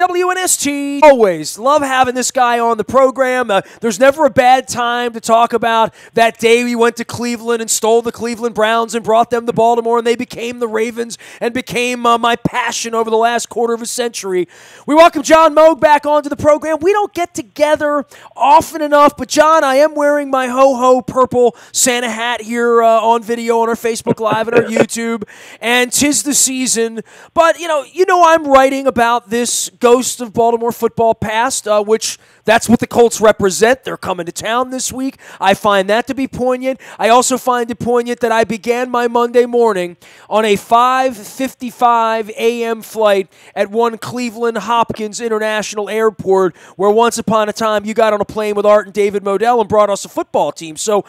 WNST. Always love having this guy on the program. There's never a bad time to talk about that day we went to Cleveland and stole the Cleveland Browns and brought them to Baltimore, and they became the Ravens and became my passion over the last quarter of a century. We welcome John Moag back onto the program. We don't get together often enough, but John, I am wearing my ho-ho purple Santa hat here on video on our Facebook Live and our YouTube, and 'tis the season. But, you know I'm writing about this ghost of Baltimore football past, which that's what the Colts represent. They're coming to town this week. I find that to be poignant. I also find it poignant that I began my Monday morning on a 5:55 a.m. flight at one Cleveland Hopkins International Airport, where once upon a time you got on a plane with Art and David Modell and brought us a football team. So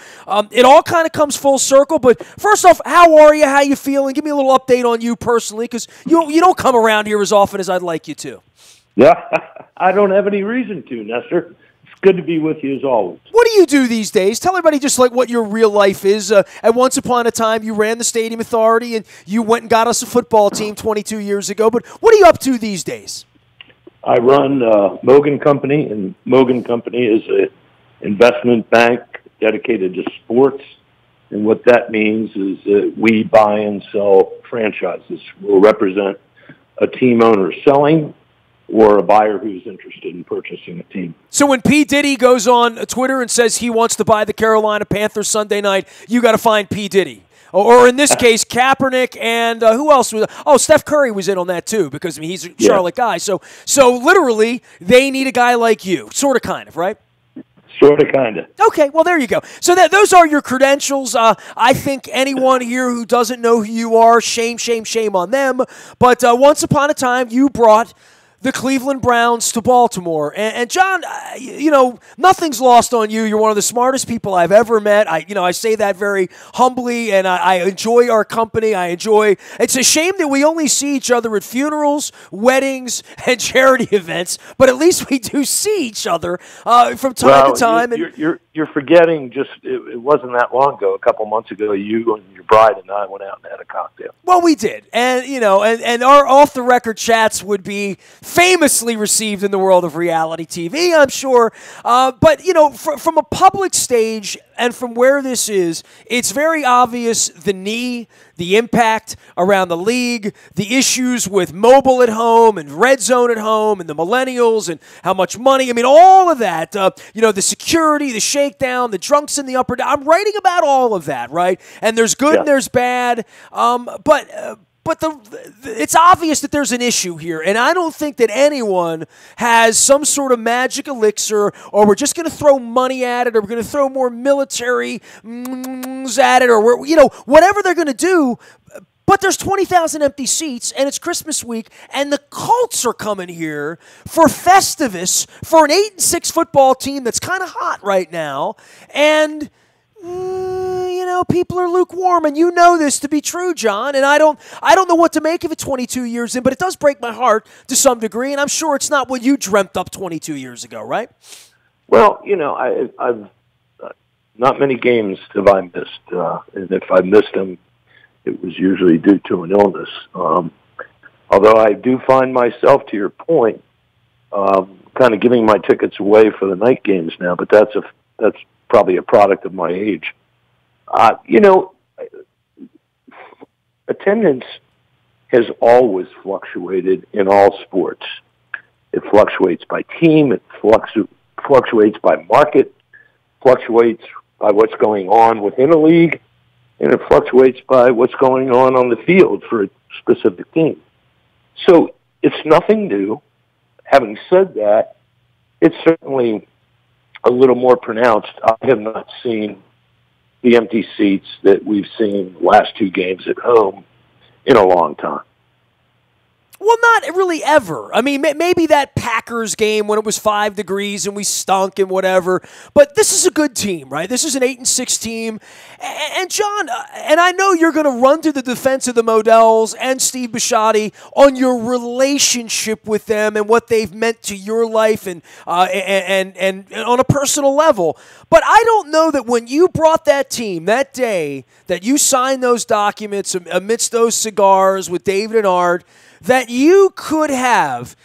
it all kind of comes full circle. But first off, how are you? How you feeling? Give me a little update on you personally, because you don't come around here as often as I'd like you to. Yeah, I don't have any reason to, Nestor. It's good to be with you as always. What do you do these days? Tell everybody just like what your real life is. At once upon a time, you ran the Stadium Authority and you went and got us a football team 22 years ago. But what are you up to these days? I run Moag Company, and Moag Company is an investment bank dedicated to sports. And what that means is that we buy and sell franchises. We'll represent a team owner selling or a buyer who's interested in purchasing a team. So when P. Diddy goes on Twitter and says he wants to buy the Carolina Panthers Sunday night, you got to find P. Diddy. Or in this case, Kaepernick and who else was? Oh, Steph Curry was in on that too, because he's a Charlotte guy. So literally, they need a guy like you, sort of, kind of, right? Sort of, kind of. Okay, well, there you go. So those are your credentials. I think anyone here who doesn't know who you are, shame on them. But once upon a time, you brought the Cleveland Browns to Baltimore. And John, nothing's lost on you. You're one of the smartest people I've ever met. I say that very humbly, and I enjoy our company. It's a shame that we only see each other at funerals, weddings, and charity events, but at least we do see each other from time to time. You're forgetting it wasn't that long ago, a couple months ago, you and your bride and I went out and had a cocktail. Well, we did. And, and our off-the-record chats would be famously received in the world of reality TV, I'm sure. But, from a public stage and from where this is, it's very obvious the knee, the impact around the league, the issues with mobile at home and red zone at home and the millennials and how much money. I mean, all of that, the security, the shakedown, the drunks in the upper down. I'm writing about all of that, right? And there's good and there's bad. But it's obvious that there's an issue here, and I don't think that anyone has some sort of magic elixir, or we're just going to throw money at it, or we're going to throw more military at it, or whatever they're going to do. But there's 20,000 empty seats, and it's Christmas week, and the Colts are coming here for Festivus for an 8-6 football team that's kind of hot right now, and people are lukewarm, and you know this to be true, John. And I don't know what to make of it 22 years in, but it does break my heart to some degree, and I'm sure it's not what you dreamt up 22 years ago, right? Well, I've not many games have I missed, and if I missed them, it was usually due to an illness. Although I do find myself, to your point, kind of giving my tickets away for the night games now, but that's probably a product of my age. Attendance has always fluctuated in all sports. It fluctuates by team, it fluctuates by market, fluctuates by what's going on within a league, and it fluctuates by what's going on the field for a specific team. So it's nothing new. Having said that, it's certainly a little more pronounced. I have not seen the empty seats that we've seen the last two games at home in a long time. Well, not really ever. I mean, maybe that Packers game when it was 5 degrees and we stunk and whatever. But this is a good team, right? This is an 8-6 team. And John, and I know you're going to run to the defense of the Modells and Steve Bisciotti on your relationship with them and what they've meant to your life and on a personal level. But I don't know that when you brought that team that day that you signed those documents amidst those cigars with David and Art, that you could have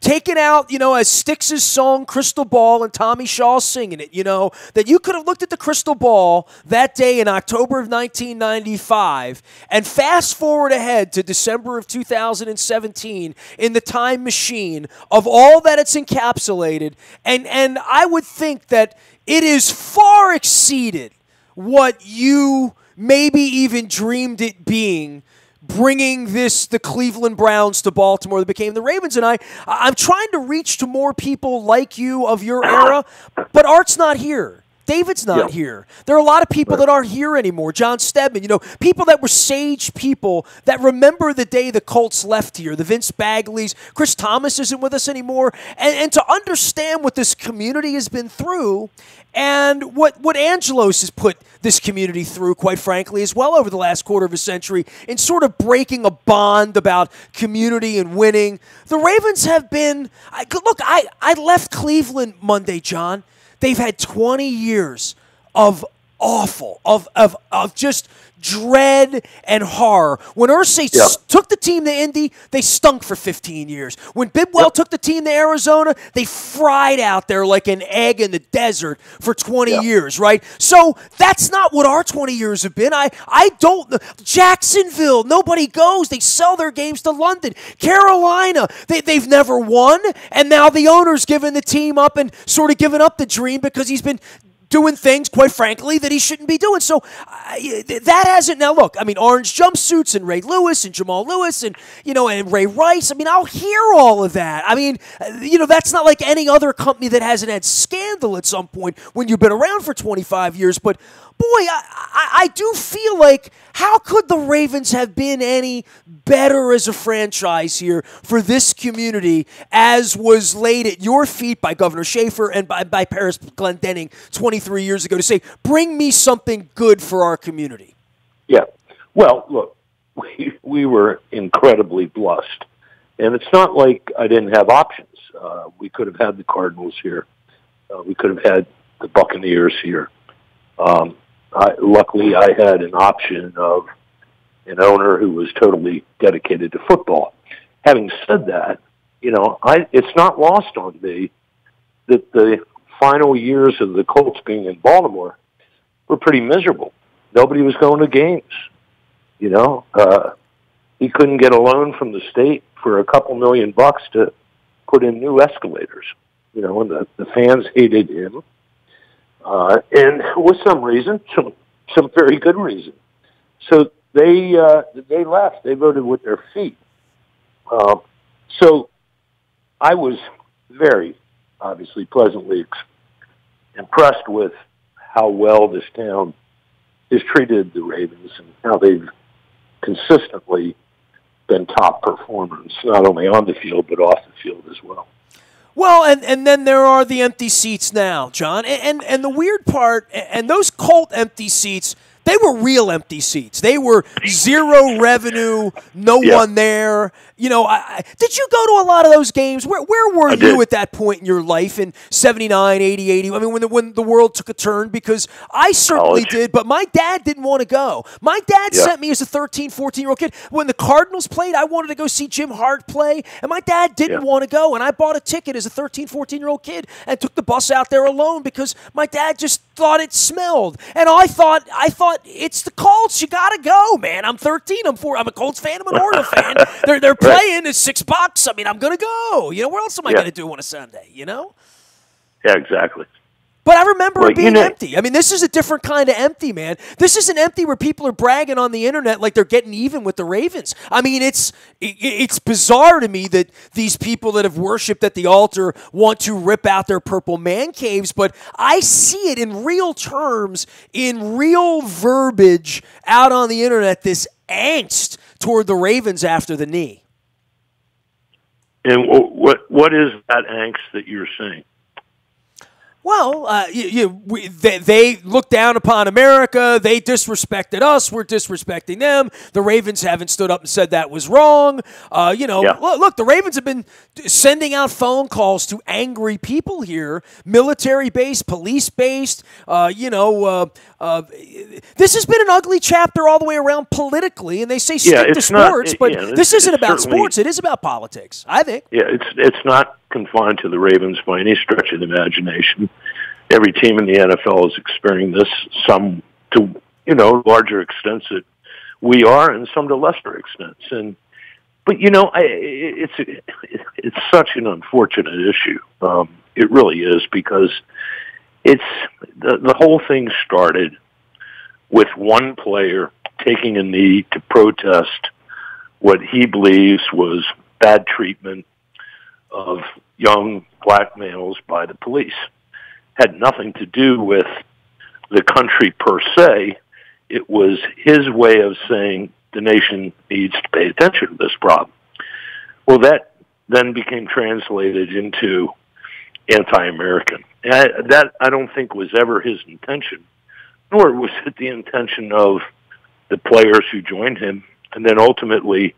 taken out, as Styx's song Crystal Ball and Tommy Shaw singing it, that you could have looked at the crystal ball that day in October of 1995 and fast forward ahead to December of 2017 in the time machine of all that it's encapsulated. And I would think that it is far exceeded what you maybe even dreamed it being, bringing the Cleveland Browns to Baltimore that became the Ravens. And I'm trying to reach to more people like you of your era, but Art's not here. David's not here. There are a lot of people that aren't here anymore. John Stedman, people that were sage people that remember the day the Colts left here, the Vince Bagleys. Chris Thomas isn't with us anymore. And to understand what this community has been through and what Angelos has put this community through, quite frankly, as well over the last quarter of a century in sort of breaking a bond about community and winning. The Ravens have been – I left Cleveland Monday, John. They've had 20 years of awful, of just dread and horror. When Irsay took the team to Indy, they stunk for 15 years. When Bidwell took the team to Arizona, they fried out there like an egg in the desert for 20 years, right? So that's not what our 20 years have been. I don't – Jacksonville, nobody goes. They sell their games to London. Carolina, they've never won, and now the owner's given the team up and sort of given up the dream because he's been – doing things, quite frankly, that he shouldn't be doing. So that hasn't. Now, look, orange jumpsuits and Ray Lewis and Jamal Lewis and, and Ray Rice. I'll hear all of that. That's not like any other company that hasn't had scandal at some point when you've been around for 25 years. But, boy, I do feel like how could the Ravens have been any better as a franchise here for this community as was laid at your feet by Governor Schaefer and by Paris Glendenning 23 years ago to say, bring me something good for our community? Yeah. Well, look, we were incredibly blessed. And it's not like I didn't have options. We could have had the Cardinals here. We could have had the Buccaneers here. Luckily, I had an option of an owner who was totally dedicated to football. Having said that, it's not lost on me that the final years of the Colts being in Baltimore were pretty miserable. Nobody was going to games. He couldn't get a loan from the state for a couple $1 million to put in new escalators. And the fans hated him. And with some reason, some very good reason. So they left. They voted with their feet. So I was very, obviously, pleasantly impressed with how well this town has treated the Ravens and how they've consistently been top performers, not only on the field but off the field as well. Well, and then there are the empty seats now, John. And the weird part, and those Colt empty seats, they were real empty seats. They were zero revenue, no one there. Did you go to a lot of those games? Where were you at that point in your life in 79, 80, 80? When the world took a turn, because I certainly did, but my dad didn't want to go. My dad sent me as a 13, 14-year-old kid. When the Cardinals played, I wanted to go see Jim Hart play, and my dad didn't want to go, and I bought a ticket as a 13, 14-year-old kid and took the bus out there alone because my dad just thought it smelled. And I thought it's the Colts. You got to go, man. I'm 13. I'm a Colts fan. I'm an Oriole fan. They're playing. It's $6. I'm going to go. Where else am I going to do on a Sunday, Yeah, exactly. But I remember it being empty. This is a different kind of empty, man. This isn't empty where people are bragging on the internet like they're getting even with the Ravens. It's bizarre to me that these people that have worshipped at the altar want to rip out their purple man caves, but I see it in real terms, in real verbiage out on the internet, this angst toward the Ravens after the knee. And what is that angst that you're seeing? Well, they look down upon America. They disrespected us. We're disrespecting them. The Ravens haven't stood up and said that was wrong. Look, the Ravens have been sending out phone calls to angry people here, military-based, police-based. This has been an ugly chapter all the way around politically, and they say stick to sports, but this isn't about sports. It is about politics, I think. Yeah, it's not confined to the Ravens by any stretch of the imagination. Every team in the NFL is experiencing this, some to larger extents that we are, and some to lesser extents. But it's such an unfortunate issue. It really is, because it's the whole thing started with one player taking a knee to protest what he believes was bad treatment of young black males by the police. Had nothing to do with the country per se. It was his way of saying the nation needs to pay attention to this problem. Well, that then became translated into anti-American. That I don't think was ever his intention, nor was it the intention of the players who joined him, and then ultimately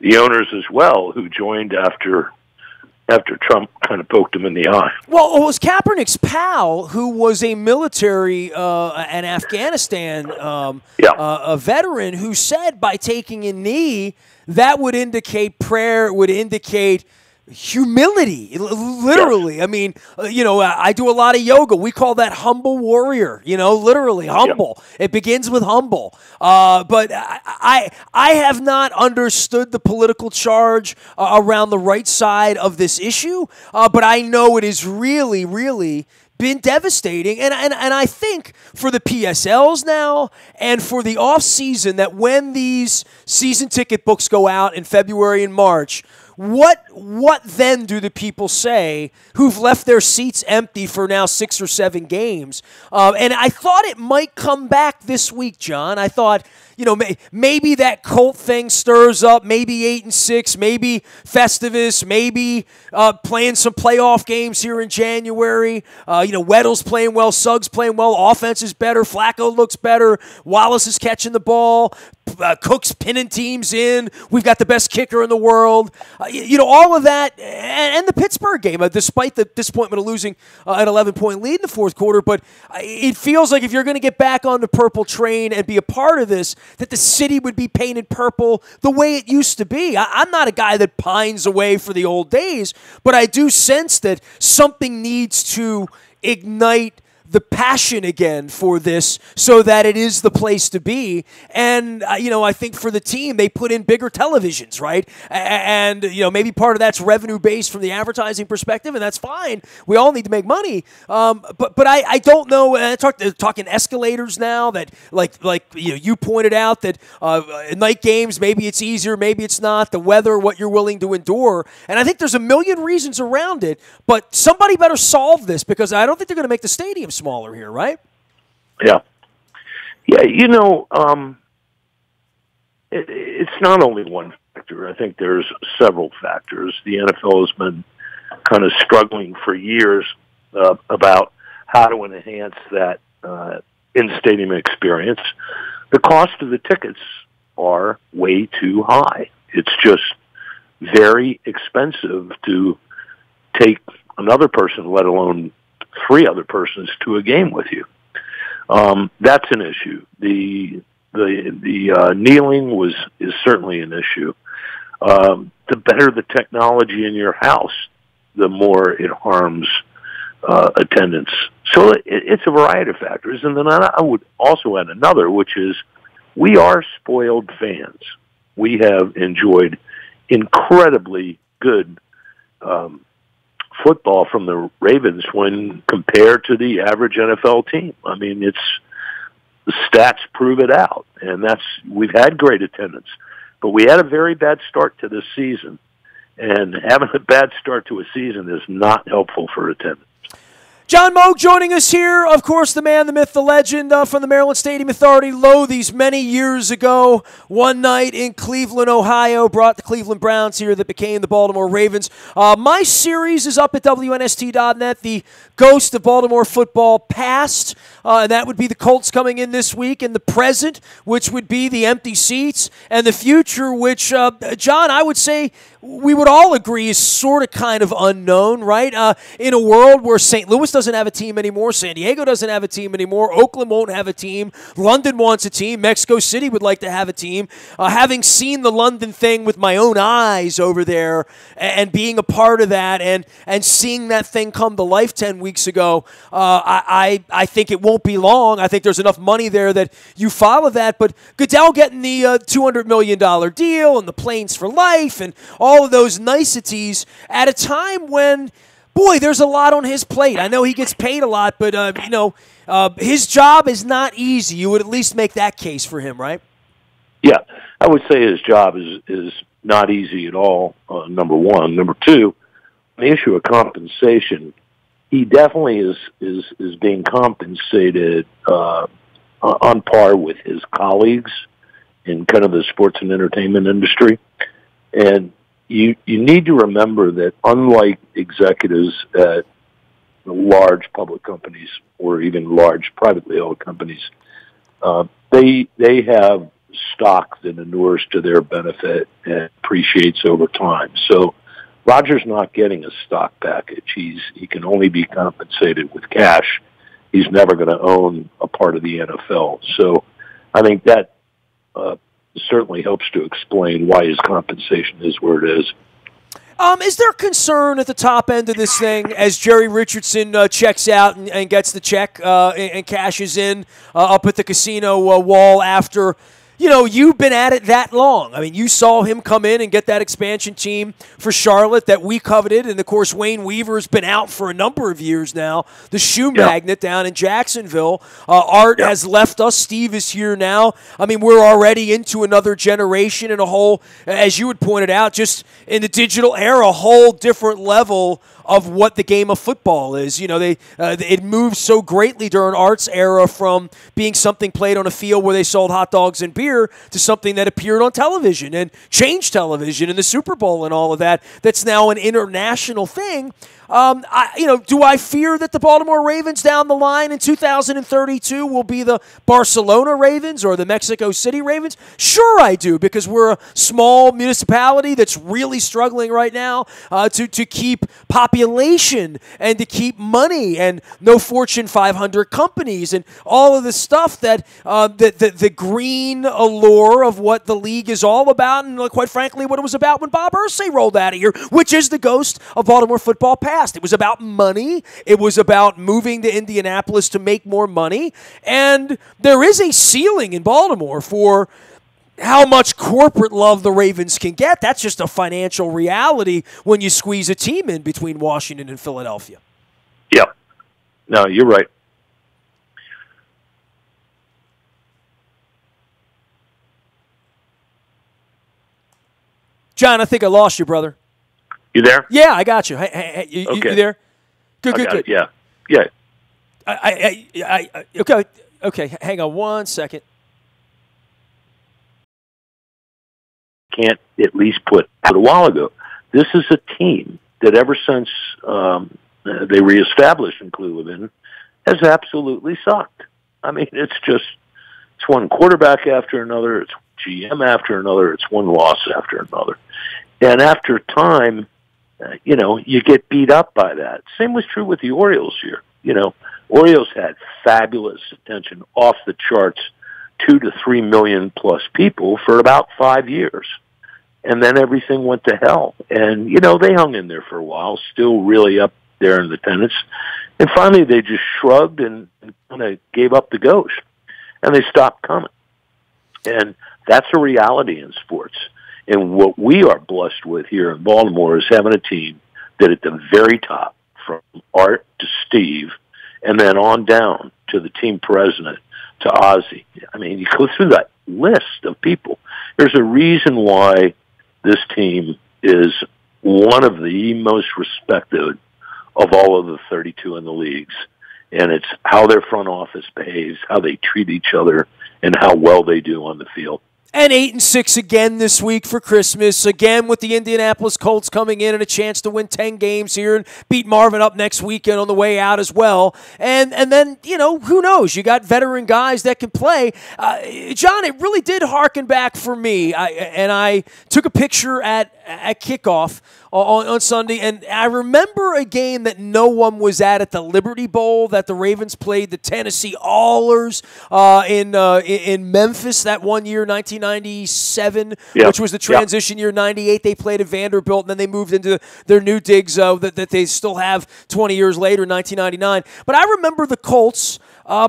the owners as well, who joined after Trump kind of poked him in the eye. Well, it was Kaepernick's pal, who was a military and Afghanistan a veteran, who said by taking a knee, that would indicate prayer, would indicate humility, literally. Yes. I mean, I do a lot of yoga. We call that humble warrior, literally humble. Yep. It begins with humble. But I have not understood the political charge around the right side of this issue, but I know it is really, really been devastating. And I think for the PSLs now and for the offseason, that when these season ticket books go out in February and March, what then do the people say who've left their seats empty for now 6 or 7 games? And I thought it might come back this week, John. I thought, maybe that Colt thing stirs up, maybe 8-6, maybe Festivus, maybe playing some playoff games here in January. Weddle's playing well, Suggs playing well, offense is better, Flacco looks better, Wallace is catching the ball, Cook's pinning teams in, we've got the best kicker in the world. All of that, and the Pittsburgh game, despite the disappointment of losing an 11-point lead in the fourth quarter, but it feels like if you're going to get back on the purple train and be a part of this, that the city would be painted purple the way it used to be. I'm not a guy that pines away for the old days, but I do sense that something needs to ignite the passion again for this so that it is the place to be. And, I think for the team, they put in bigger televisions, right? And, maybe part of that's revenue-based from the advertising perspective, and that's fine. We all need to make money. But I don't know. Talking escalators now that, you pointed out that night games, maybe it's easier, maybe it's not. The weather, what you're willing to endure. And I think there's a million reasons around it, but somebody better solve this, because I don't think they're going to make the stadium smaller here, right? Yeah. It's not only one factor. I think there's several factors. The NFL has been kind of struggling for years about how to enhance that in-stadium experience. The cost of the tickets are way too high. It's just very expensive to take another person, let alone 3 other persons, to a game with you. That's an issue. The kneeling is certainly an issue. The better the technology in your house, the more it harms attendance. So it's a variety of factors. And then I would also add another, which is we are spoiled fans. We have enjoyed incredibly good football from the Ravens when compared to the average NFL team. I mean, the stats prove it out, and we've had great attendance, but we had a very bad start to this season, and having a bad start to a season is not helpful for attendance. John Moag joining us here. Of course, the man, the myth, the legend from the Maryland Stadium Authority. These many years ago, one night in Cleveland, Ohio, brought the Cleveland Browns here that became the Baltimore Ravens. My series is up at WNST.net, The Ghost of Baltimore Football Past, and that would be the Colts coming in this week, and the present, which would be the empty seats, and the future, which, John, I would say we would all agree is sort of kind of unknown, right? In a world where St. Louis doesn't have a team anymore, San Diego doesn't have a team anymore, Oakland won't have a team, London wants a team, Mexico City would like to have a team. Having seen the London thing with my own eyes over there and being a part of that and seeing that thing come to life 10 weeks ago, I think it won't be long. I think there's enough money there that you follow that. But Goodell getting the $200 million deal and the planes for life and all of those niceties at a time when, boy, there's a lot on his plate. I know he gets paid a lot, but, his job is not easy. You would at least make that case for him, right? Yeah, I would say his job is not easy at all, number one. Number two, the issue of compensation, he definitely is being compensated on par with his colleagues in kind of the sports and entertainment industry. And you need to remember that unlike executives at large public companies or even large privately held companies, they have stock that inures to their benefit and appreciates over time. So Rodgers not getting a stock package. He can only be compensated with cash. He's never going to own a part of the NFL. So I think that certainly helps to explain why his compensation is where it is. Is there concern at the top end of this thing as Jerry Richardson checks out and gets the check and cashes in up at the casino wall after, you've been at it that long? I mean, you saw him come in and get that expansion team for Charlotte that we coveted, and, of course, Wayne Weaver's been out for a number of years now, the shoe magnet down in Jacksonville. Art has left us. Steve is here now. I mean, we're already into another generation and a whole, as you had pointed out, just in the digital era, a whole different level of what the game of football is. It moved so greatly during Art's era from being something played on a field where they sold hot dogs and beer to something that appeared on television and changed television and the Super Bowl and all of that. That's now an international thing. Do I fear that the Baltimore Ravens down the line in 2032 will be the Barcelona Ravens or the Mexico City Ravens? Sure I do, because we're a small municipality that's really struggling right now to keep population and to keep money and no Fortune 500 companies and all of the stuff that the green allure of what the league is all about and, quite frankly, what it was about when Bob Irsay rolled out of here, which is the ghost of Baltimore football past. It was about money. It was about moving to Indianapolis to make more money. And there is a ceiling in Baltimore for how much corporate love the Ravens can get. That's just a financial reality when you squeeze a team in between Washington and Philadelphia. Yeah. No, you're right. John, I think I lost you, brother. You there? Yeah, I got you. Hey, you there? Good. Yeah. Okay. Hang on one second. Can't at least put out a while ago. This is a team that ever since they reestablished in Cleveland has absolutely sucked. I mean, it's one quarterback after another, it's GM after another, it's one loss after another. And after time, you get beat up by that. Same was true with the Orioles here. Orioles had fabulous attention, off the charts, 2 to 3 million plus people for about 5 years. And then everything went to hell. And, they hung in there for a while, still really up there in the attendance. And finally they just shrugged and kind of gave up the ghost. And they stopped coming. And that's a reality in sports. And what we are blessed with here in Baltimore is having a team that at the very top, from Art to Steve, and then on down to the team president, to Ozzie. I mean, you go through that list of people. There's a reason why this team is one of the most respected of all of the 32 in the leagues. And it's how their front office behaves, how they treat each other, and how well they do on the field. And 8-6 again this week for Christmas. Again with the Indianapolis Colts coming in and a chance to win 10 games here and beat Marvin up next weekend on the way out as well. And then, who knows? You got veteran guys that can play. John, it really did harken back for me. I took a picture at kickoff on Sunday, and I remember a game that no one was at the Liberty Bowl that the Ravens played the Tennessee Allers in Memphis that one year, 1997, which was the transition year. 98 they played at Vanderbilt, and then they moved into their new digs that they still have 20 years later, 1999. But I remember the Colts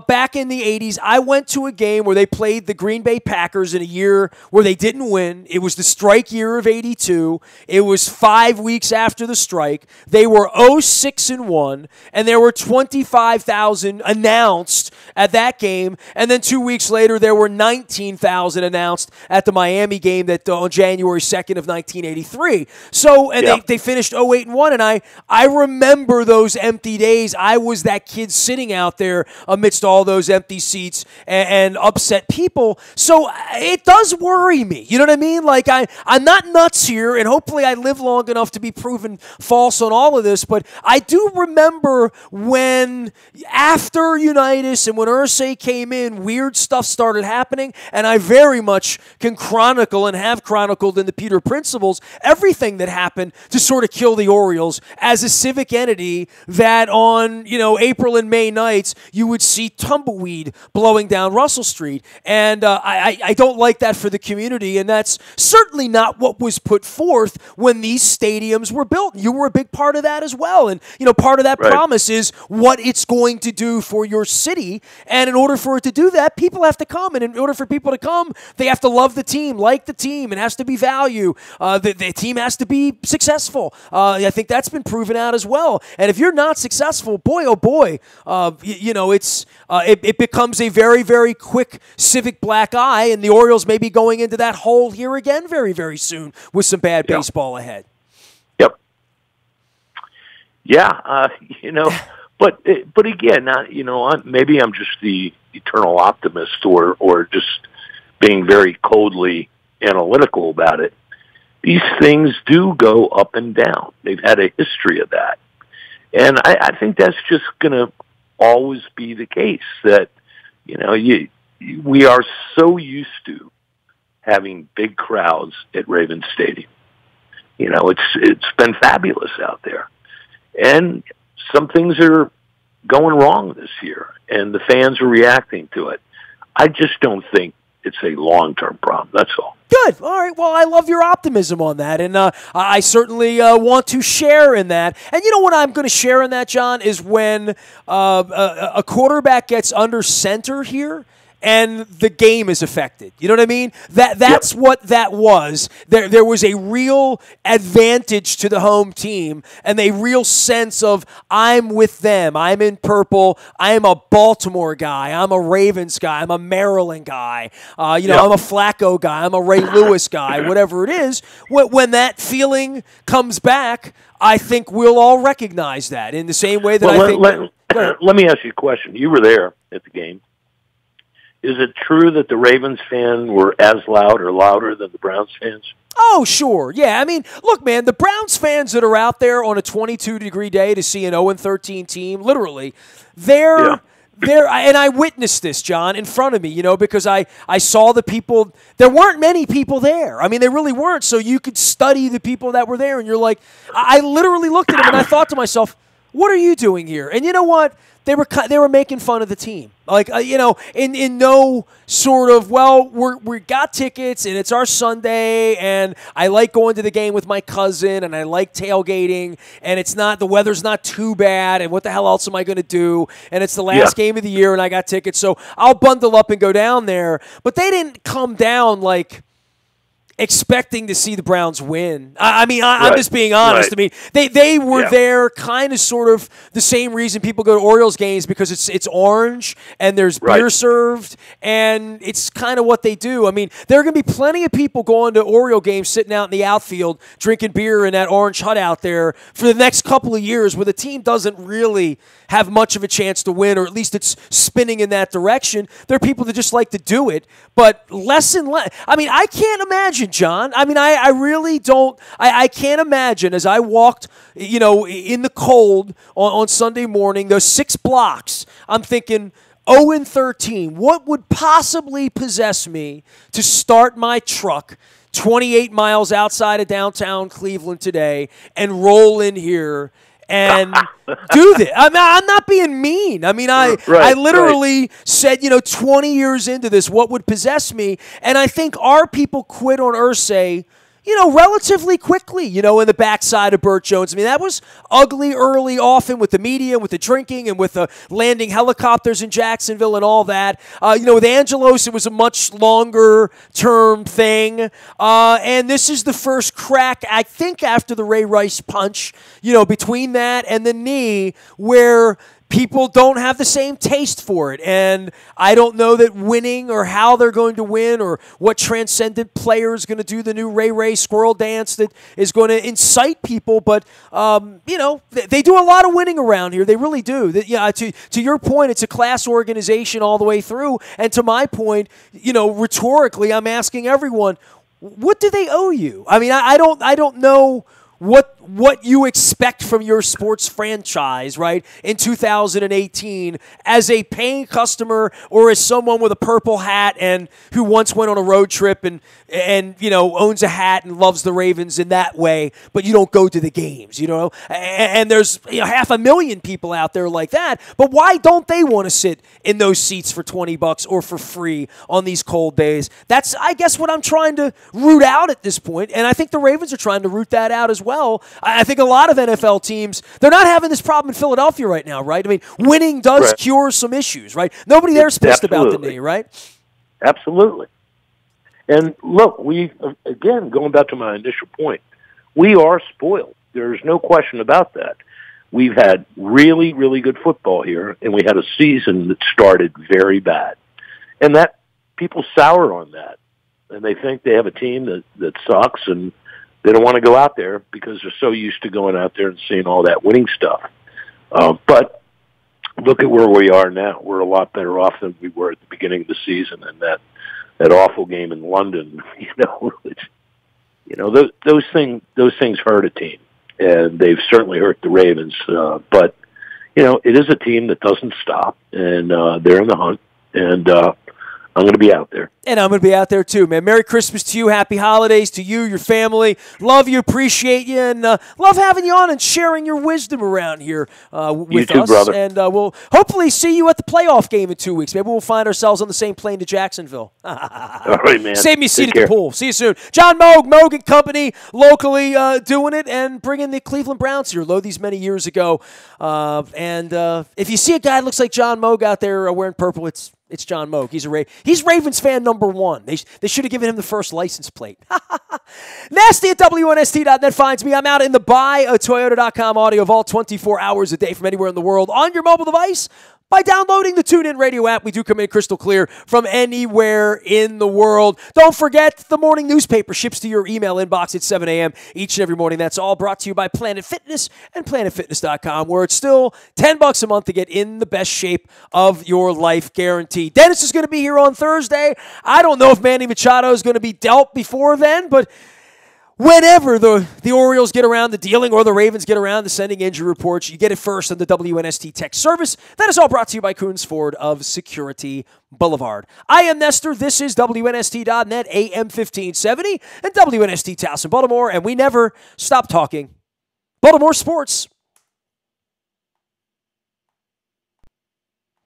back in the 80s. I went to a game where they played the Green Bay Packers in a year where they didn't win. It was the strike year of 82. It was 5 weeks after the strike. They were 0-6-1, and there were 25,000 announced at that game. And then 2 weeks later, there were 19,000 announced at the Miami game that on January 2nd of 1983. So, and they finished 0-8-1, and I remember those empty days. I was that kid sitting out there amidst all those empty seats and upset people. So it does worry me. You know what I mean? Like, I'm not nuts here, and hopefully I live long enough to be proven false on all of this, but I do remember when after Unitas and when Irsay came in, weird stuff started happening, and I very much can chronicle and have chronicled in the Peter Principles everything that happened to sort of kill the Orioles as a civic entity that on, April and May nights you would see tumbleweed blowing down Russell Street. And I don't like that for the community, and that's certainly not what was put forth when these stadiums were built. You were a big part of that as well. And, part of that promise is what it's going to do for your city. And in order for it to do that, people have to come. And in order for people to come, they have to love the team, like the team. It has to be value. The team has to be successful. I think that's been proven out as well. And if you're not successful, boy, oh boy, it becomes a very, very quick civic black eye, and the Orioles may be going into that hole here again very, very soon with some bad baseball ahead. Yep. Yeah, but again, maybe I'm just the eternal optimist or just being very coldly analytical about it. These things do go up and down. They've had a history of that. And I think that's just going to always be the case that, we are so used to having big crowds at Ravens Stadium. It's been fabulous out there. And some things are going wrong this year, and the fans are reacting to it. I just don't think it's a long-term problem. That's all. Good. All right. Well, I love your optimism on that, and I certainly want to share in that. And you know what I'm going to share in that, John, is when a quarterback gets under center here and the game is affected. You know what I mean? That's what that was. There was a real advantage to the home team and a real sense of I'm with them. I'm in purple. I am a Baltimore guy. I'm a Ravens guy. I'm a Maryland guy. I'm a Flacco guy. I'm a Ray Lewis guy. Whatever it is, when that feeling comes back, I think we'll all recognize that in the same way that let me ask you a question. You were there at the game. Is it true that the Ravens fans were as loud or louder than the Browns fans? Oh, sure. Yeah, I mean, look, man, the Browns fans that are out there on a 22-degree day to see an 0-13 team, literally, they're and I witnessed this, John, in front of me, because I saw the people. There weren't many people there. I mean, there really weren't. So you could study the people that were there, and you're like, I literally looked at them, and I thought to myself, what are you doing here? And you know what? They were making fun of the team, like in no sort of we got tickets and it's our Sunday and I like going to the game with my cousin and I like tailgating and the weather's not too bad and what the hell else am I going to do and it's the last game of the year and I got tickets so I'll bundle up and go down there. But they didn't come down like expecting to see the Browns win. I'm just being honest. Right. I mean, they were there kind of sort of the same reason people go to Orioles games, because it's orange and there's beer served, and it's kind of what they do. I mean, there are going to be plenty of people going to Oriole games, sitting out in the outfield, drinking beer in that orange hut out there for the next couple of years, where the team doesn't really have much of a chance to win, or at least it's spinning in that direction. There are people that just like to do it, but less and less. I mean, I can't imagine, John. I mean, I really don't. I can't imagine, as I walked, in the cold on Sunday morning, those 6 blocks, I'm thinking, 0-13, what would possibly possess me to start my truck 28 miles outside of downtown Cleveland today and roll in here and do this? I'm not being mean. I mean, I literally said, 20 years into this, what would possess me? And I think our people quit on Irsay, relatively quickly, in the backside of Burt Jones. I mean, that was ugly early, often with the media, with the drinking, and with the landing helicopters in Jacksonville and all that. With Angelos, it was a much longer term thing. And this is the first crack, I think, after the Ray Rice punch, between that and the knee, where people don't have the same taste for it. And I don't know that winning, or how they're going to win, or what transcendent player is going to do the new Ray squirrel dance that is going to incite people. But, they do a lot of winning around here. They really do. To your point, it's a class organization all the way through. And to my point, rhetorically, I'm asking everyone, what do they owe you? I mean, I don't know what you expect from your sports franchise, right, in 2018 as a paying customer, or as someone with a purple hat and who once went on a road trip and owns a hat and loves the Ravens in that way, but you don't go to the games, and there's 500,000 people out there like that. But why don't they want to sit in those seats for $20 or for free on these cold days? That's, I guess, what I'm trying to root out at this point, and I think the Ravens are trying to root that out as well. I think a lot of NFL teams, they're not having this problem in Philadelphia right now, right? I mean, winning does cure some issues, right? Nobody there's pissed about the knee, right? Absolutely. And look, again, going back to my initial point, we are spoiled. There's no question about that. We've had really, really good football here, and we had a season that started very bad. And that people sour on that, and they think they have a team that sucks, and they don't want to go out there because they're so used to going out there and seeing all that winning stuff. But look at where we are now. We're a lot better off than we were at the beginning of the season, and that awful game in London. Those things hurt a team, and they've certainly hurt the Ravens. But it is a team that doesn't stop, and they're in the hunt, and I'm going to be out there. And I'm going to be out there too, man. Merry Christmas to you. Happy holidays to you, your family. Love you, appreciate you, and love having you on and sharing your wisdom around here with you too, us. Brother. And we'll hopefully see you at the playoff game in 2 weeks. Maybe we'll find ourselves on the same plane to Jacksonville. All right, man. Save me a seat at the pool. See you soon. John Moag, Moag and Company, locally doing it and bringing the Cleveland Browns here. Low these many years ago. And if you see a guy that looks like John Moag out there wearing purple, it's John Moag. He's Ravens fan number one. They should have given him the first license plate. Nasty at WNST.net finds me. I'm out in the buyatoyota.com audio vault 24 hours a day from anywhere in the world on your mobile device. By downloading the TuneIn Radio app, we do come in crystal clear from anywhere in the world. Don't forget, the morning newspaper ships to your email inbox at 7 a.m. each and every morning. That's all brought to you by Planet Fitness and PlanetFitness.com, where it's still $10 a month to get in the best shape of your life, guaranteed. Dennis is going to be here on Thursday. I don't know if Manny Machado is going to be dealt before then, but whenever the Orioles get around to dealing or the Ravens get around to sending injury reports, you get it first on the WNST text service. That is all brought to you by Coons Ford of Security Boulevard. I am Nestor. This is WNST.net, AM 1570, and WNST Towson, Baltimore, and we never stop talking Baltimore sports.